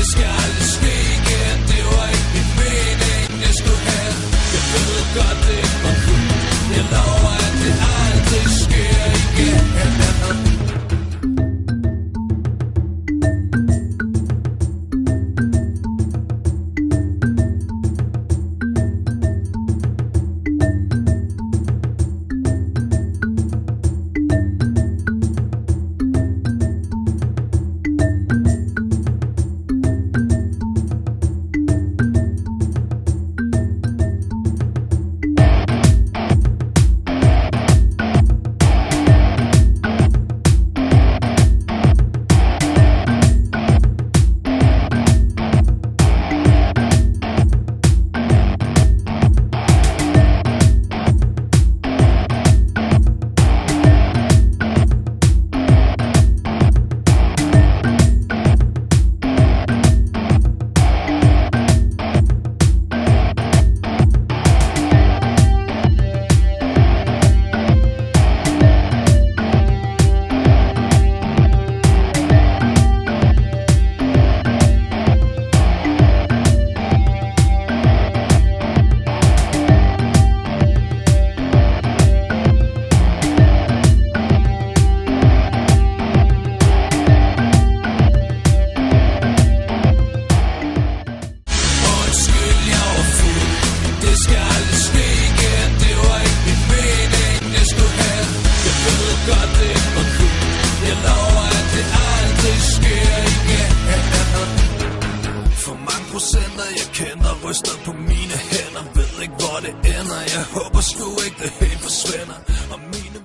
Det skal aldrig ske igen. Det var ikke min mening, jeg skulle have. Jeg ved godt, det ikke var cool. Jeg lover, at det aldrig sker igen. Jeg kender ryster på mine hænder. Ved ikke hvor det ender. Jeg håber sgu ikke det helt forsvinder. Og mine